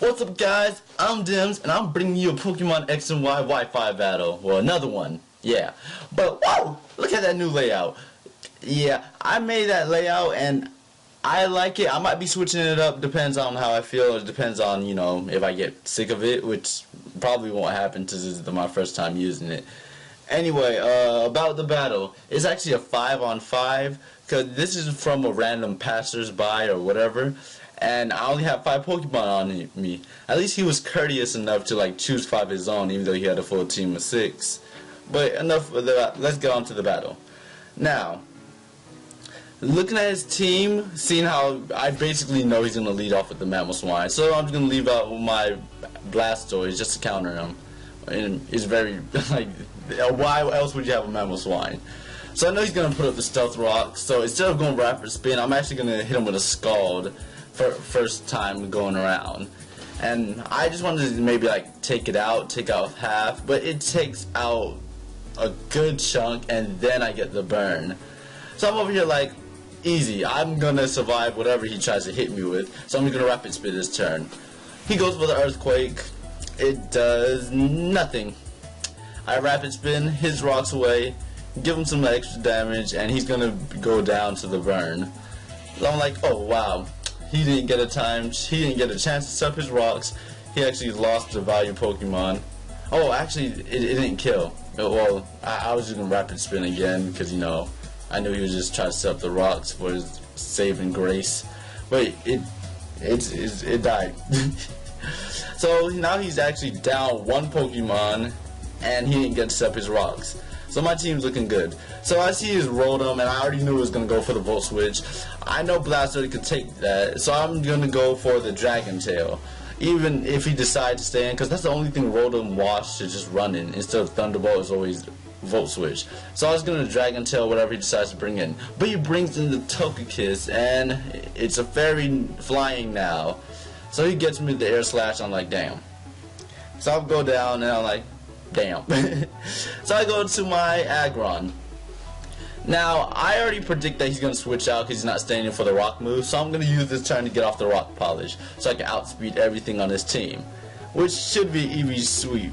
What's up guys, I'm Dims and I'm bringing you a Pokemon X and Y Wi-Fi battle. Well, another one, yeah. But whoa, look at that new layout. Yeah, I made that layout and I like it. I might be switching it up, depends on how I feel. It depends on, you know, if I get sick of it, which probably won't happen because this is my first time using it. Anyway, about the battle, it's actually a 5-on-5 because this is from a random passersby or whatever. And I only have 5 Pokemon on me. At least he was courteous enough to like choose 5 of his own, even though he had a full team of 6. But enough of that. Let's get on to the battle. Now, looking at his team, seeing how I basically know he's gonna lead off with the Mamoswine, so I'm just gonna leave out my Blastoise just to counter him. And it's very like, why else would you have a Mamoswine? So I know he's gonna put up the Stealth Rock. So instead of going Rapid Spin, I'm actually gonna hit him with a Scald. First time going around, and I just wanted to maybe like take out half, but it takes out a good chunk and then I get the burn. So I'm over here like, easy, I'm gonna survive whatever he tries to hit me with, so I'm gonna Rapid Spin this turn. He goes for the Earthquake, it does nothing. I Rapid Spin his rocks away, give him some extra damage, and he's gonna go down to the burn. So I'm like, oh wow. He didn't get a chance to set up his rocks. He actually lost the value Pokemon. Oh, actually, it didn't kill. Well, I was just gonna Rapid Spin again because, you know, I knew he was just trying to set up the rocks for his saving grace. But it died. So now he's actually down 1 Pokemon, and he didn't get to set up his rocks. So my team's looking good. So I see his Rotom, and I already knew it was going to go for the Volt Switch. I know Blastoise could take that, so I'm going to go for the Dragon Tail. Even if he decides to stay in, because that's the only thing Rotom wants to just run in. Instead of Thunderbolt, is always Volt Switch. So I was going to Dragon Tail whatever he decides to bring in. But he brings in the Togekiss, and it's a fairy flying now. So he gets me the Air Slash, I'm like, damn. So I'll go down, and I'm like, damn. So I go to my Aggron. Now, I already predict that he's going to switch out because he's not staying in for the rock move, so I'm going to use this turn to get off the rock polish so I can outspeed everything on his team, which should be easy sweep.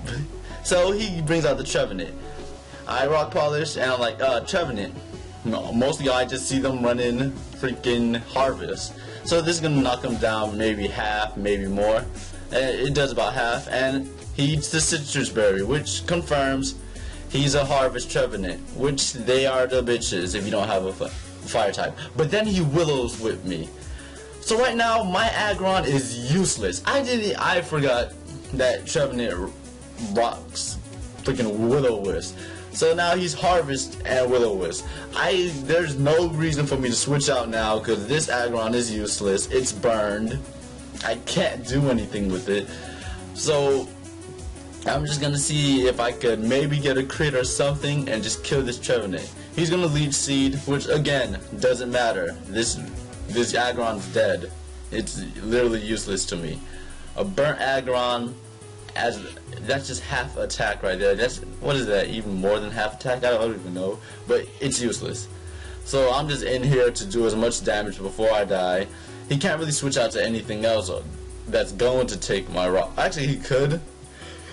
So he brings out the Trevenant. I rock polish and I'm like, Trevenant. No, mostly I just see them running freaking Harvest. So this is going to knock him down maybe half, maybe more. It does about half, and he eats the Citrus Berry, which confirms he's a Harvest Trevenant, which they are the bitches if you don't have a fire type. But then he Willows with me. So right now my Aggron is useless. I forgot that Trevenant rocks freaking Will-O-Wisp. So now he's Harvest and Will-O-Wisp. There's no reason for me to switch out now because this Aggron is useless. It's burned. I can't do anything with it. So I'm just gonna see if I could maybe get a crit or something and just kill this Trevenant. He's gonna Leech Seed, which again doesn't matter. This Aggron's dead. It's literally useless to me. A burnt Aggron, that's just half attack right there. That's, what is that? Even more than half attack? I don't even know. But it's useless. So I'm just in here to do as much damage before I die. He can't really switch out to anything else that's going to take my rock. Actually, he could,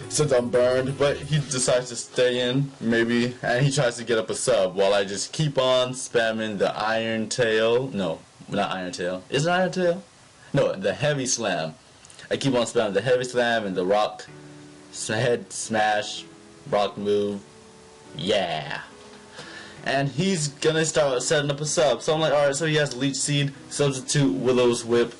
since I'm burned, but he decides to stay in, maybe, and he tries to get up a sub while I just keep on spamming the Iron Tail. No, not Iron Tail. Is it Iron Tail? No, the Heavy Slam. I keep on spamming the Heavy Slam and the Rock Head Smash, Rock Move. Yeah. And he's gonna start setting up a sub. So I'm like, alright, so he has Leech Seed, substitute Willow's Whip,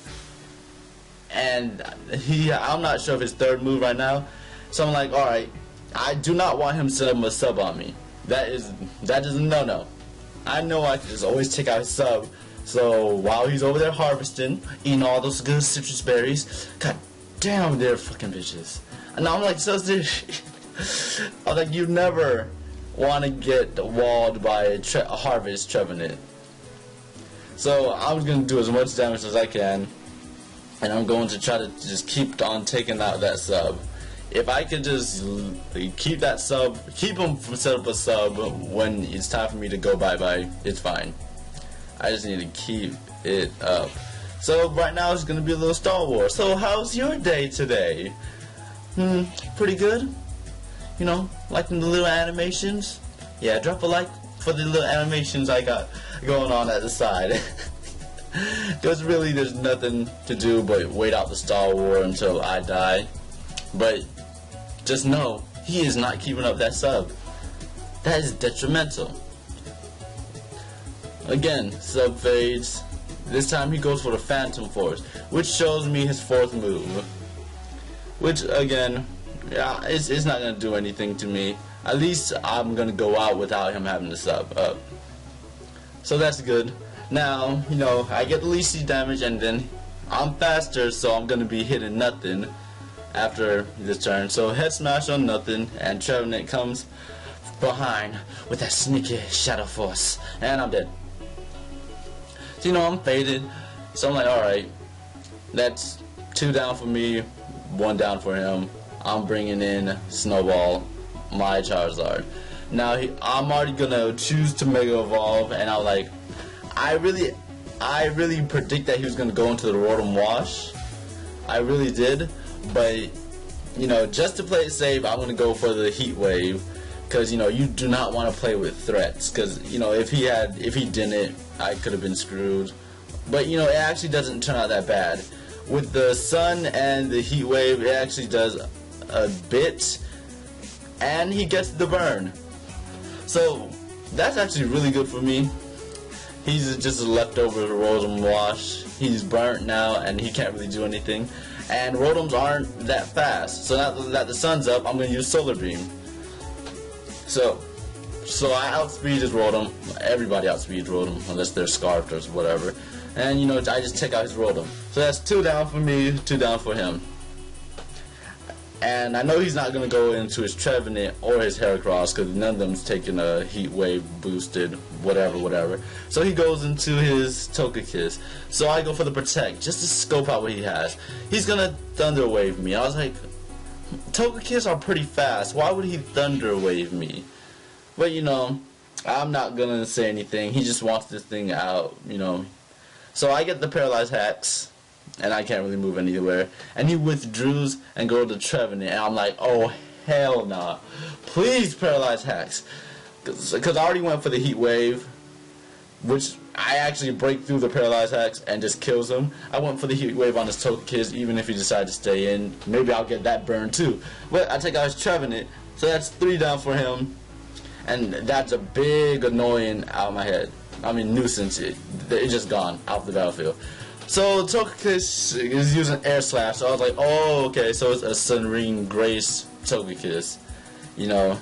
and I'm not sure of his third move right now. So I'm like, alright, I do not want him setting up a sub on me. That is a no-no. I know I can just always take out his sub. So while he's over there harvesting, eating all those good citrus berries, god damn, they're fucking bitches. And I'm like, so serious. I'm like, you never want to get walled by a Harvest Trevenant. So I'm going to do as much damage as I can, and I'm going to try to just keep on taking out that sub. If I could just keep that sub, keep him from setting up a sub when it's time for me to go bye-bye, it's fine. I just need to keep it up. So right now it's gonna be a little Star Wars. So how's your day today? Pretty good? You know, liking the little animations? Yeah, drop a like for the little animations I got going on at the side. Because really there's nothing to do but wait out the Star Wars until I die. But just know, he is not keeping up that sub. That is detrimental. Again, sub fades. This time he goes for the Phantom Force, which shows me his 4th move. Which again, yeah, it's not gonna do anything to me. At least I'm gonna go out without him having to sub up. So that's good. Now, you know, I get the least damage and then I'm faster, so I'm gonna be hitting nothing after this turn. So head smash on nothing, and Trevenant comes behind with that sneaky Shadow Force, and I'm dead. So, you know, I'm faded, so I'm like, alright, that's 2 down for me, 1 down for him. I'm bringing in Snowball, my Charizard. Now, I'm already gonna choose to Mega Evolve, and I'm like, I really predict that he was gonna go into the Rotom Wash. I really did, but, you know, just to play it safe, I'm gonna go for the Heat Wave. Because, you know, you do not want to play with threats. Because, you know, if he didn't, I could have been screwed. But, you know, it actually doesn't turn out that bad. With the Sun and the Heat Wave, it actually does a bit. And he gets the burn. So, that's actually really good for me. He's just a leftover Rotom Wash. He's burnt now, and he can't really do anything. And Rotoms aren't that fast. So now that the Sun's up, I'm going to use Solar Beam. So I outspeed his Rotom. Everybody outspeeds Rotom, unless they're Scarfed or whatever. And, you know, I just take out his Rotom. So that's 2 down for me, 2 down for him. And I know he's not going to go into his Trevenant or his Heracross, because none of them's taking a Heat Wave boosted, whatever. So he goes into his Togekiss. So I go for the Protect, just to scope out what he has. He's going to Thunder Wave me. I was like, Togekiss are pretty fast. Why would he Thunder Wave me? But, you know, I'm not gonna say anything. He just wants this thing out, you know. So I get the Paralyzed Hacks, and I can't really move anywhere. And he withdraws and goes to Trevenant, and I'm like, oh hell nah. Please Paralyzed Hacks. Because I already went for the Heat Wave, which I actually break through the Paralyzed Hacks and just kills him. I went for the Heat Wave on his Togekiss, even if he decided to stay in. Maybe I'll get that burn too. But I take out his Trevenant, so that's 3 down for him. And that's a big annoying out of my head. I mean, nuisance. It's just gone out the battlefield. So Togekiss is using Air Slash, so I was like, oh, okay, so it's a Sunring Grace Togekiss. You know,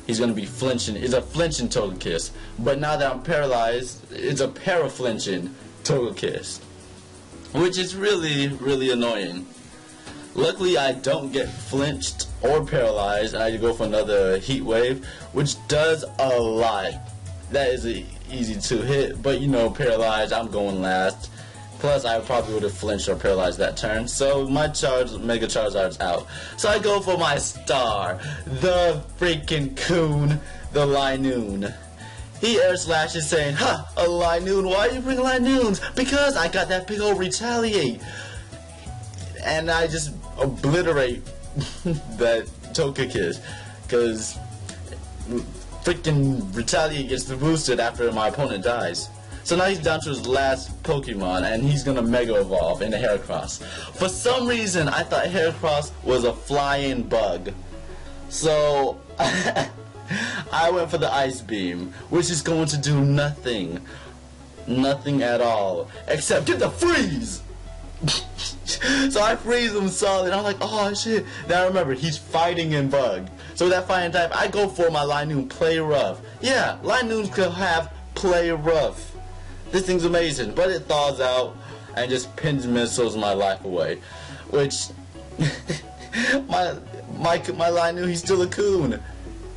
he's going to be flinching. It's a flinching Togekiss. But now that I'm paralyzed, it's a para-flinching Togekiss. Which is really, really annoying. Luckily, I don't get flinched or paralyzed, and I go for another Heat Wave, which does a lot. That is easy to hit, but you know, paralyzed, I'm going last. Plus, I probably would have flinched or paralyzed that turn. So my Mega Charizard's out. So I go for my star, the freaking coon, the Linoone. He Air Slashes saying, "Ha, a Linoone, why you bring Linoons? Because I got that big old Retaliate." And I just obliterate that Togekiss, because freaking Retaliate gets boosted after my opponent dies. So now he's down to his last Pokemon, and he's gonna Mega Evolve into Heracross. For some reason, I thought Heracross was a flying bug. So I went for the Ice Beam, which is going to do nothing. Nothing at all. Except get the freeze! So I freeze him solid. I'm like, oh shit. Now remember, he's fighting in bug. So with that fighting type, I go for my Linoone Play Rough. Yeah, Linoone could have Play Rough. This thing's amazing, but it thaws out and just pins missiles my life away. Which my Linoone, he's still a coon.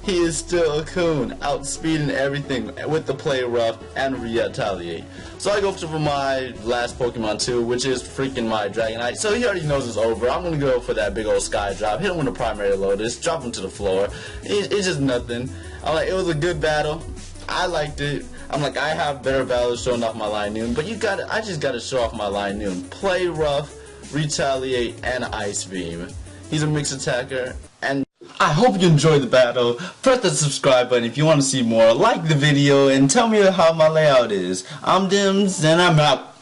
He is still a coon, outspeeding everything with the Play Rough and Retaliate. So I go for my last Pokemon too, which is freaking my Dragonite. So he already knows it's over. I'm gonna go for that big old Sky Drop, hit him with a Primary Lotus, drop him to the floor. It's just nothing. I'm like, it was a good battle. I liked it. I'm like, I have better battles showing off my Linoone, but I just gotta show off my Linoone. Play rough, retaliate, and ice beam. He's a mixed attacker, and I hope you enjoyed the battle. Press the subscribe button if you want to see more. Like the video and tell me how my layout is. I'm Dims, and I'm out.